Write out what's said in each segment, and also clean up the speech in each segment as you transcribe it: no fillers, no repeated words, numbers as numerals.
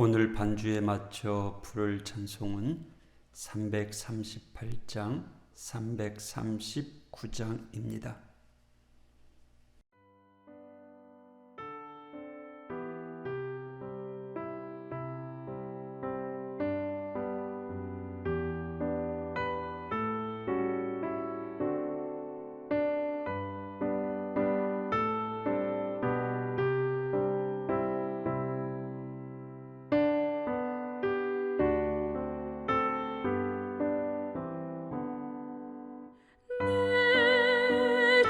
오늘 반주에 맞춰 부를 찬송은 338장, 339장입니다. 내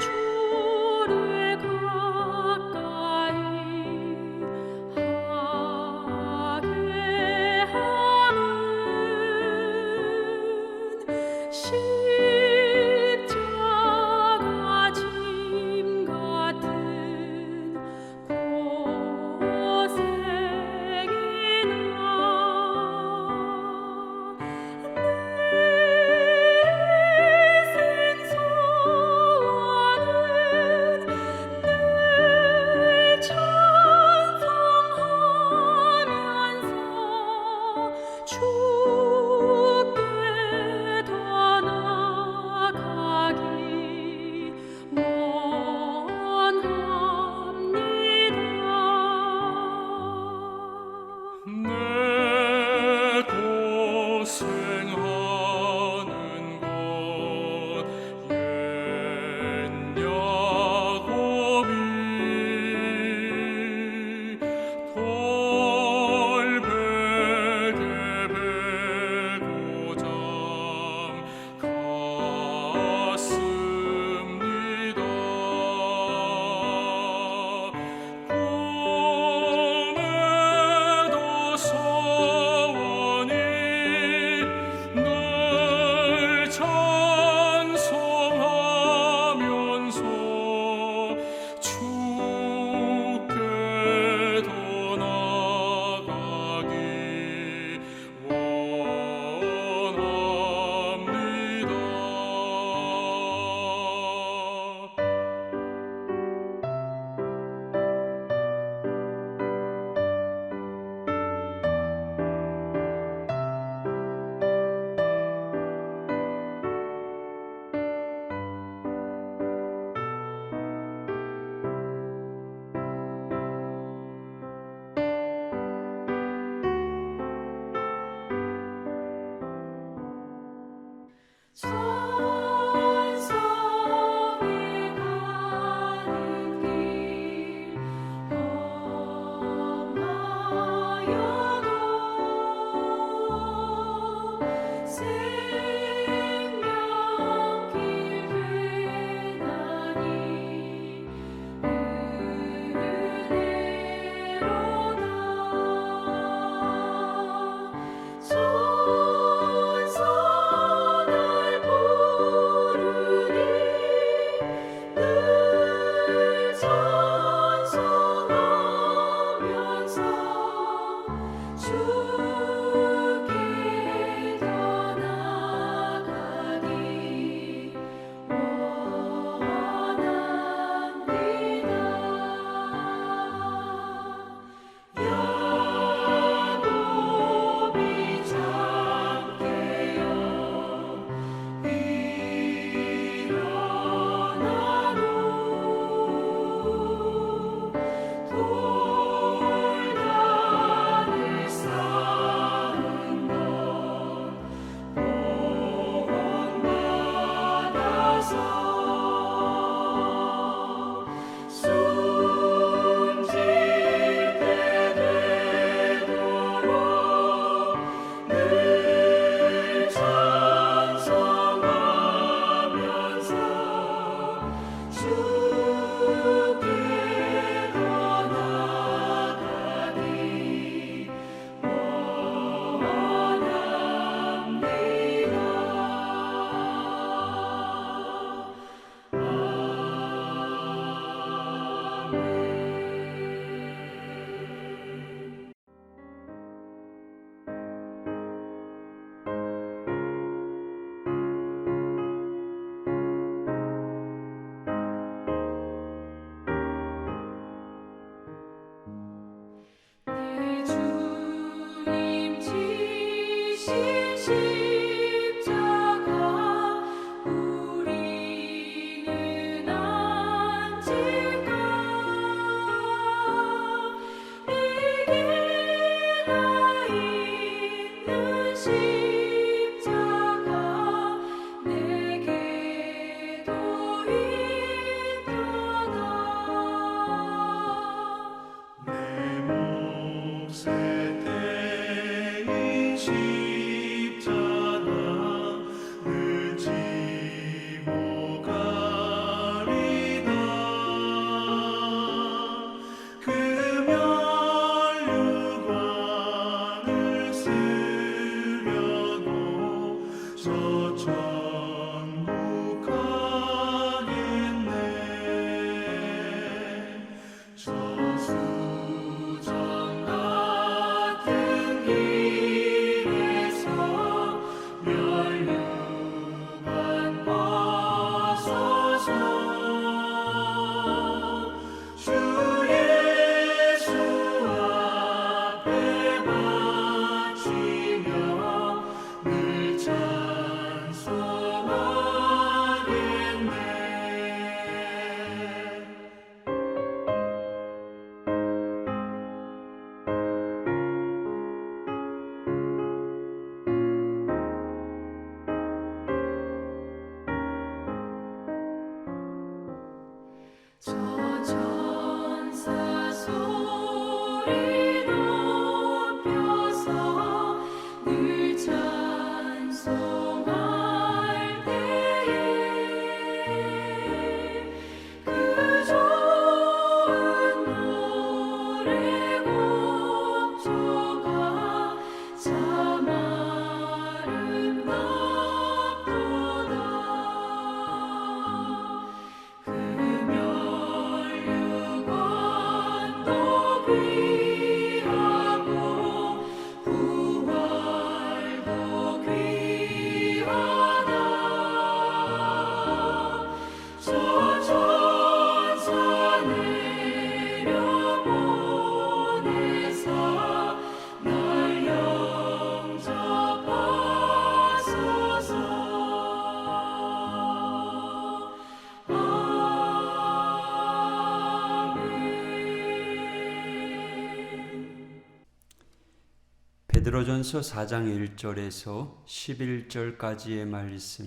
베드로전서 4장 1절에서 11절까지의 말씀.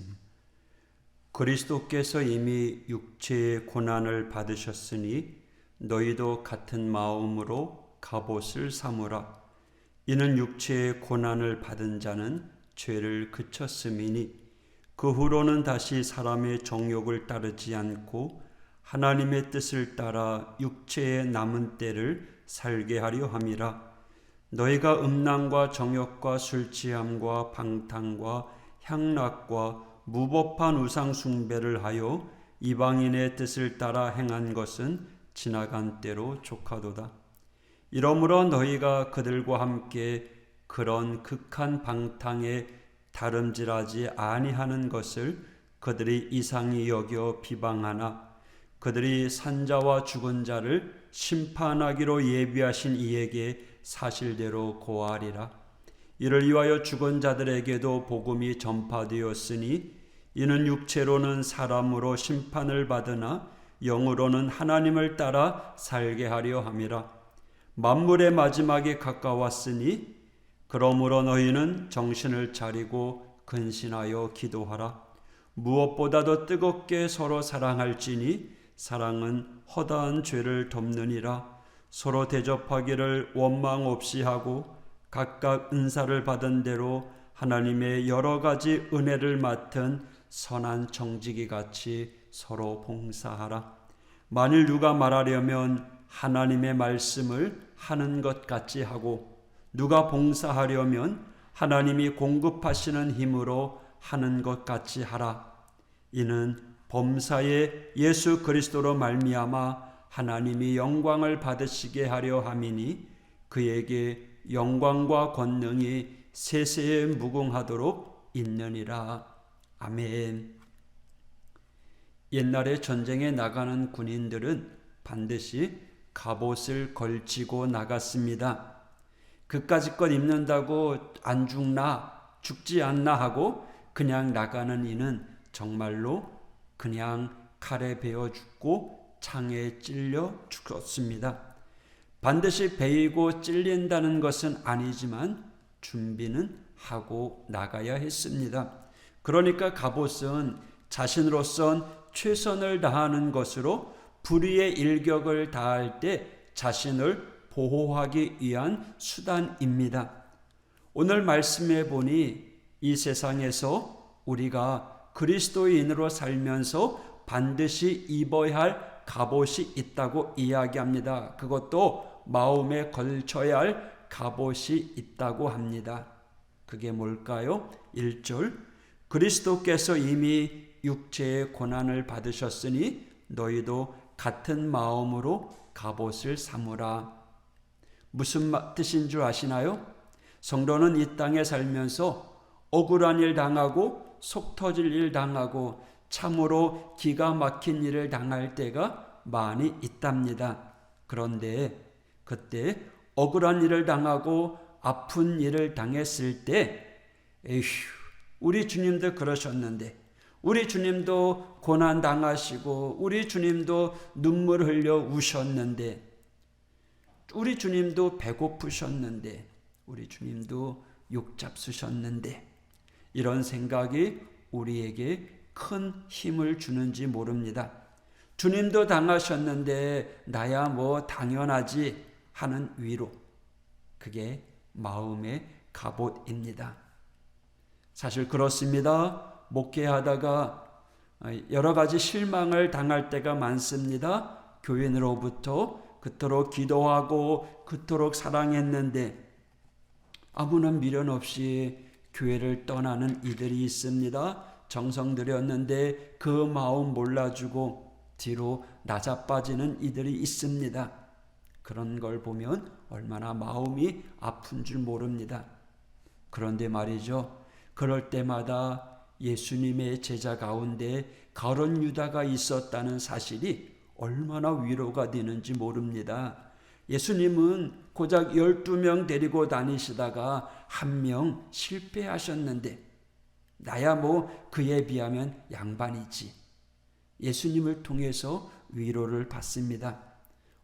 그리스도께서 이미 육체의 고난을 받으셨으니 너희도 같은 마음으로 갑옷을 삼으라. 이는 육체의 고난을 받은 자는 죄를 그쳤음이니 그 후로는 다시 사람의 정욕을 따르지 않고 하나님의 뜻을 따라 육체의 남은 때를 살게 하려 함이라. 너희가 음란과 정욕과 술취함과 방탕과 향락과 무법한 우상 숭배를 하여 이방인의 뜻을 따라 행한 것은 지나간 때로 족하도다. 이러므로 너희가 그들과 함께 그런 극한 방탕에 다름질하지 아니하는 것을 그들이 이상히 여겨 비방하나 그들이 산자와 죽은 자를 심판하기로 예비하신 이에게 사실대로 고하리라. 이를 위하여 죽은 자들에게도 복음이 전파되었으니 이는 육체로는 사람으로 심판을 받으나 영으로는 하나님을 따라 살게 하려 함이라. 만물의 마지막이 가까웠으니 그러므로 너희는 정신을 차리고 근신하여 기도하라. 무엇보다도 뜨겁게 서로 사랑할지니 사랑은 허다한 죄를 덮느니라. 서로 대접하기를 원망 없이 하고 각각 은사를 받은 대로 하나님의 여러 가지 은혜를 맡은 선한 정직이 같이 서로 봉사하라. 만일 누가 말하려면 하나님의 말씀을 하는 것 같이 하고 누가 봉사하려면 하나님이 공급하시는 힘으로 하는 것 같이 하라. 이는 범사에 예수 그리스도로 말미암아 하나님이 영광을 받으시게 하려 함이니 그에게 영광과 권능이 세세에 무궁하도록 있느니라. 아멘. 옛날에 전쟁에 나가는 군인들은 반드시 갑옷을 걸치고 나갔습니다. 그까짓 것 입는다고 안 죽나 죽지 않나 하고 그냥 나가는 이는 정말로 그냥 칼에 베어 죽고 창에 찔려 죽었습니다. 반드시 베이고 찔린다는 것은 아니지만 준비는 하고 나가야 했습니다. 그러니까 갑옷은 자신으로선 최선을 다하는 것으로 불의의 일격을 다할 때 자신을 보호하기 위한 수단입니다. 오늘 말씀해 보니 이 세상에서 우리가 그리스도인으로 살면서 반드시 입어야 할 갑옷이 있다고 이야기합니다. 그것도 마음에 걸쳐야 할 갑옷이 있다고 합니다. 그게 뭘까요? 1절 그리스도께서 이미 육체의 고난을 받으셨으니 너희도 같은 마음으로 갑옷을 삼으라. 무슨 뜻인 줄 아시나요? 성도는 이 땅에 살면서 억울한 일 당하고 속 터질 일 당하고 참으로 기가 막힌 일을 당할 때가 많이 있답니다. 그런데 그때 억울한 일을 당하고 아픈 일을 당했을 때 에휴, 우리 주님도 그러셨는데 우리 주님도 고난 당하시고 우리 주님도 눈물 흘려 우셨는데 우리 주님도 배고프셨는데 우리 주님도 욕 잡수셨는데 이런 생각이 우리에게 큰 힘을 주는지 모릅니다. 주님도 당하셨는데 나야 뭐 당연하지 하는 위로, 그게 마음의 갑옷입니다. 사실 그렇습니다. 목회하다가 여러 가지 실망을 당할 때가 많습니다. 교인으로부터 그토록 기도하고 그토록 사랑했는데 아무런 미련 없이 교회를 떠나는 이들이 있습니다. 정성 들였는데 그 마음 몰라주고 뒤로 낮아빠지는 이들이 있습니다. 그런 걸 보면 얼마나 마음이 아픈 줄 모릅니다. 그런데 말이죠. 그럴 때마다 예수님의 제자 가운데 가룟 유다가 있었다는 사실이 얼마나 위로가 되는지 모릅니다. 예수님은 고작 12명 데리고 다니시다가 한 명 실패하셨는데 나야 뭐 그에 비하면 양반이지. 예수님을 통해서 위로를 받습니다.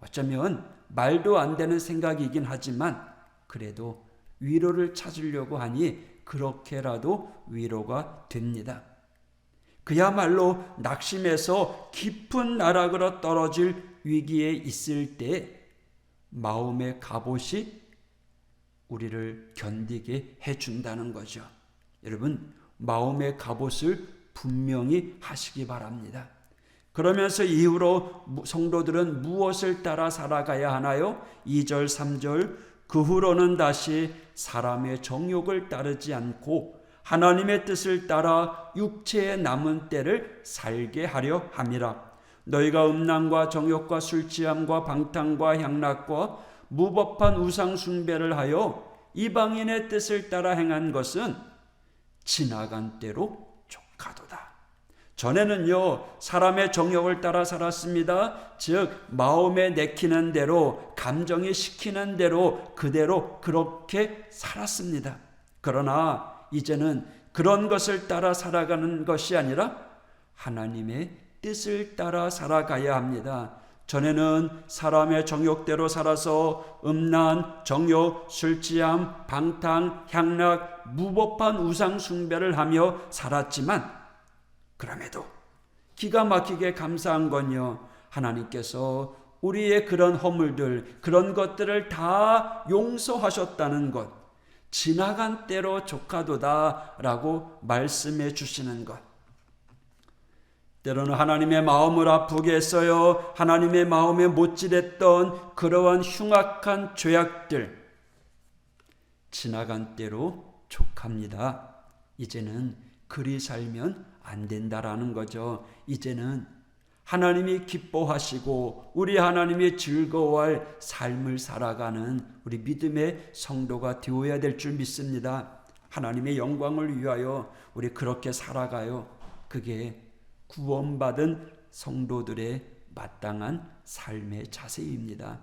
어쩌면 말도 안 되는 생각이긴 하지만 그래도 위로를 찾으려고 하니 그렇게라도 위로가 됩니다. 그야말로 낙심해서 깊은 나락으로 떨어질 위기에 있을 때 마음의 갑옷이 우리를 견디게 해준다는 거죠. 여러분, 마음의 갑옷을 분명히 하시기 바랍니다. 그러면서 이후로 성도들은 무엇을 따라 살아가야 하나요? 2절, 3절, 그 후로는 다시 사람의 정욕을 따르지 않고 하나님의 뜻을 따라 육체의 남은 때를 살게 하려 함이라. 너희가 음란과 정욕과 술취함과 방탕과 향락과 무법한 우상 숭배를 하여 이방인의 뜻을 따라 행한 것은 지나간 때로 족하도다. 전에는요, 사람의 정욕을 따라 살았습니다. 즉 마음에 내키는 대로, 감정이 시키는 대로 그대로 그렇게 살았습니다. 그러나 이제는 그런 것을 따라 살아가는 것이 아니라 하나님의 뜻을 따라 살아가야 합니다. 전에는 사람의 정욕대로 살아서 음란, 정욕, 술취함, 방탕, 향락, 무법한 우상 숭배를 하며 살았지만 그럼에도 기가 막히게 감사한 건요, 하나님께서 우리의 그런 허물들, 그런 것들을 다 용서하셨다는 것, 지나간 때로 족하도다라고 말씀해 주시는 것. 때로는 하나님의 마음을 아프게 했어요. 하나님의 마음에 못질했던 그러한 흉악한 죄악들, 지나간 때로 족합니다. 이제는 그리 살면 안 된다라는 거죠. 이제는 하나님이 기뻐하시고 우리 하나님이 즐거워할 삶을 살아가는 우리 믿음의 성도가 되어야 될 줄 믿습니다. 하나님의 영광을 위하여 우리 그렇게 살아가요. 그게 구원받은 성도들의 마땅한 삶의 자세입니다.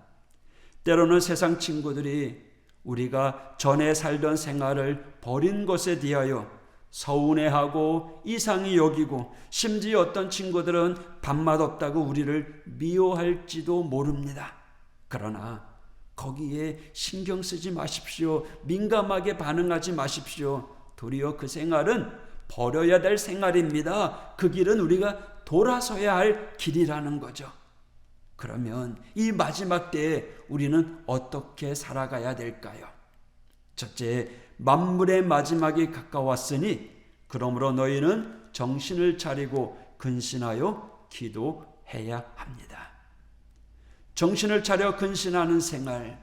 때로는 세상 친구들이 우리가 전에 살던 생활을 버린 것에 대하여 서운해하고 이상히 여기고, 심지어 어떤 친구들은 밥맛 없다고 우리를 미워할지도 모릅니다. 그러나 거기에 신경 쓰지 마십시오. 민감하게 반응하지 마십시오. 도리어 그 생활은 버려야 될 생활입니다. 그 길은 우리가 돌아서야 할 길이라는 거죠. 그러면 이 마지막 때에 우리는 어떻게 살아가야 될까요? 첫째, 만물의 마지막이 가까웠으니 그러므로 너희는 정신을 차리고 근신하여 기도해야 합니다. 정신을 차려 근신하는 생활,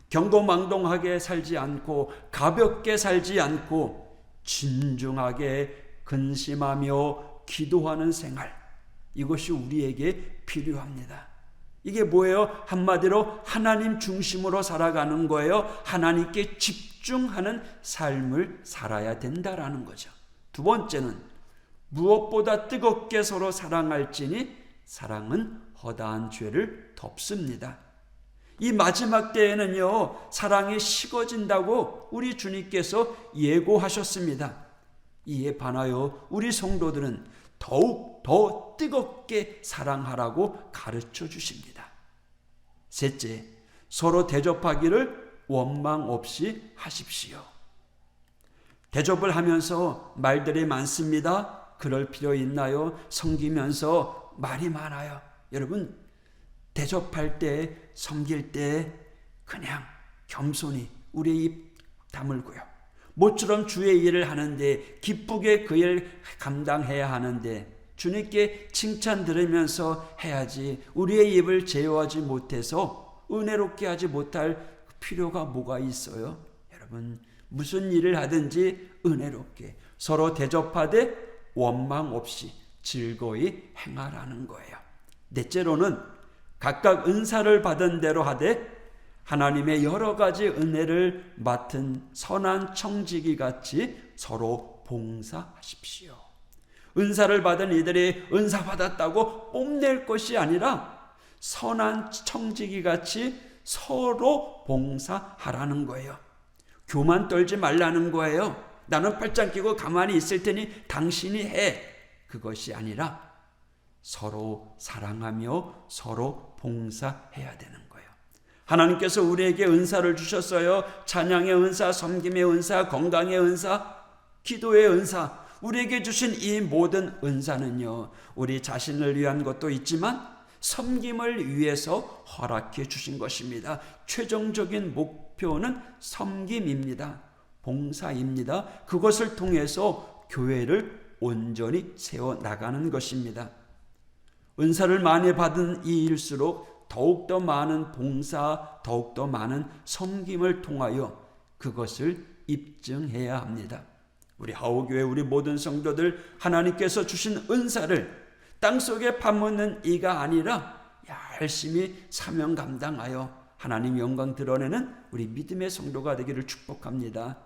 경고망동하게 살지 않고 가볍게 살지 않고 진중하게 근심하며 기도하는 생활, 이것이 우리에게 필요합니다. 이게 뭐예요? 한마디로 하나님 중심으로 살아가는 거예요. 하나님께 집중하는 삶을 살아야 된다라는 거죠. 두 번째는 무엇보다 뜨겁게 서로 사랑할지니 사랑은 허다한 죄를 덮습니다. 이 마지막 때에는요, 사랑이 식어진다고 우리 주님께서 예고하셨습니다. 이에 반하여 우리 성도들은 더욱 더 뜨겁게 사랑하라고 가르쳐 주십니다. 셋째, 서로 대접하기를 원망 없이 하십시오. 대접을 하면서 말들이 많습니다. 그럴 필요 있나요? 섬기면서 말이 많아요. 여러분, 대접할 때, 섬길 때 그냥 겸손히 우리의 입 다물고요. 모처럼 주의 일을 하는데 기쁘게 그 일 감당해야 하는데 주님께 칭찬 들으면서 해야지, 우리의 입을 제어하지 못해서 은혜롭게 하지 못할 필요가 뭐가 있어요? 여러분, 무슨 일을 하든지 은혜롭게 서로 대접하되 원망 없이 즐거이 행하라는 거예요. 넷째로는 각각 은사를 받은 대로 하되 하나님의 여러 가지 은혜를 맡은 선한 청지기 같이 서로 봉사하십시오. 은사를 받은 이들이 은사 받았다고 뽐낼 것이 아니라 선한 청지기 같이 서로 봉사하라는 거예요. 교만 떨지 말라는 거예요. 나는 팔짱 끼고 가만히 있을 테니 당신이 해. 그것이 아니라 서로 사랑하며 서로 봉사해야 되는 거예요. 하나님께서 우리에게 은사를 주셨어요. 찬양의 은사, 섬김의 은사, 건강의 은사, 기도의 은사. 우리에게 주신 이 모든 은사는요, 우리 자신을 위한 것도 있지만 섬김을 위해서 허락해 주신 것입니다. 최종적인 목표는 섬김입니다. 봉사입니다. 그것을 통해서 교회를 온전히 세워나가는 것입니다. 은사를 많이 받은 이일수록 더욱더 많은 봉사, 더욱더 많은 섬김을 통하여 그것을 입증해야 합니다. 우리 하우교회 우리 모든 성도들, 하나님께서 주신 은사를 땅속에 파묻는 이가 아니라 열심히 사명 감당하여 하나님 영광 드러내는 우리 믿음의 성도가 되기를 축복합니다.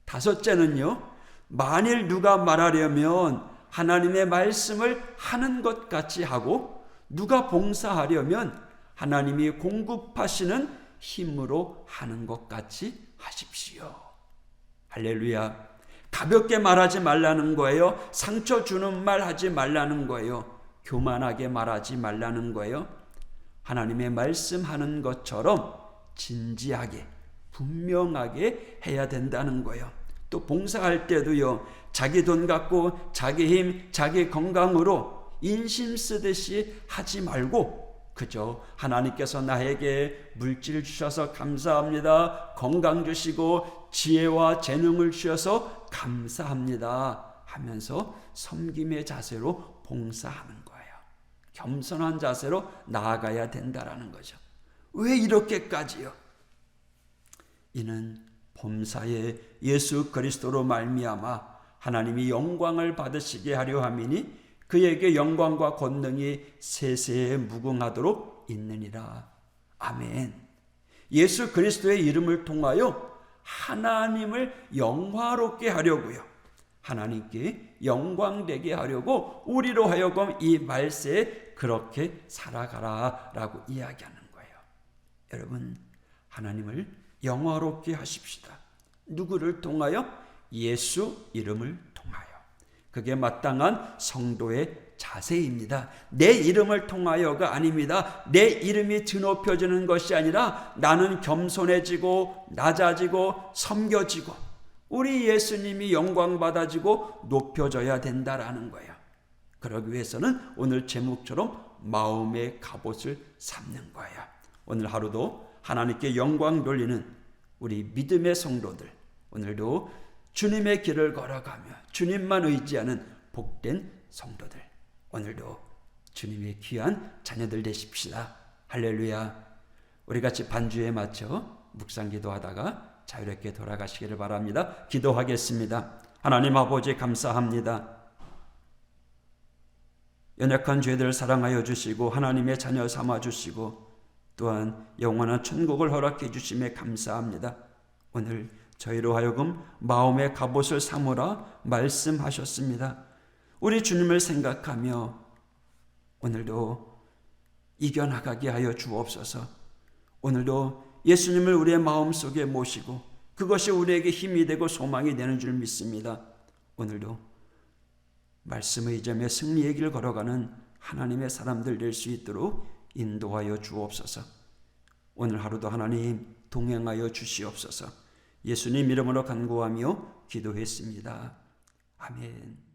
다섯째는요, 만일 누가 말하려면 하나님의 말씀을 하는 것 같이 하고, 누가 봉사하려면 하나님이 공급하시는 힘으로 하는 것 같이 하십시오. 할렐루야. 가볍게 말하지 말라는 거예요. 상처 주는 말 하지 말라는 거예요. 교만하게 말하지 말라는 거예요. 하나님의 말씀하는 것처럼 진지하게 분명하게 해야 된다는 거예요. 또 봉사할 때도요, 자기 돈 갖고 자기 힘, 자기 건강으로 인심 쓰듯이 하지 말고 그저 하나님께서 나에게 물질 주셔서 감사합니다, 건강 주시고 지혜와 재능을 주셔서 감사합니다 하면서 섬김의 자세로 봉사하는 거예요. 겸손한 자세로 나아가야 된다라는 거죠. 왜 이렇게까지요? 이는 범사에 예수 그리스도로 말미암아 하나님이 영광을 받으시게 하려 함이니 그에게 영광과 권능이 세세에 무궁하도록 있느니라. 아멘. 예수 그리스도의 이름을 통하여 하나님을 영화롭게 하려고요, 하나님께 영광되게 하려고 우리로 하여금 이 말세에 그렇게 살아가라라고 이야기하는 거예요. 여러분, 하나님을 영화롭게 하십시다. 누구를 통하여? 예수 이름을 통하여. 그게 마땅한 성도의 자세입니다. 내 이름을 통하여가 아닙니다. 내 이름이 드높여지는 것이 아니라 나는 겸손해지고 낮아지고 섬겨지고 우리 예수님이 영광받아지고 높여져야 된다라는 거예요. 그러기 위해서는 오늘 제목처럼 마음의 갑옷을 삼는 거예요. 오늘 하루도 하나님께 영광 돌리는 우리 믿음의 성도들, 오늘도 주님의 길을 걸어가며 주님만 의지하는 복된 성도들, 오늘도 주님의 귀한 자녀들 되십시다. 할렐루야. 우리 같이 반주에 맞춰 묵상 기도하다가 자유롭게 돌아가시기를 바랍니다. 기도하겠습니다. 하나님 아버지 감사합니다. 연약한 죄들을 사랑하여 주시고 하나님의 자녀 삼아 주시고 또한 영원한 천국을 허락해 주심에 감사합니다. 오늘 저희로 하여금 마음의 갑옷을 삼으라 말씀하셨습니다. 우리 주님을 생각하며 오늘도 이겨나가게 하여 주옵소서. 오늘도 예수님을 우리의 마음속에 모시고 그것이 우리에게 힘이 되고 소망이 되는 줄 믿습니다. 오늘도 말씀의 점에 승리의 길 걸어가는 하나님의 사람들 될 수 있도록 인도하여 주옵소서. 오늘 하루도 하나님 동행하여 주시옵소서. 예수님 이름으로 간구하며 기도했습니다. 아멘.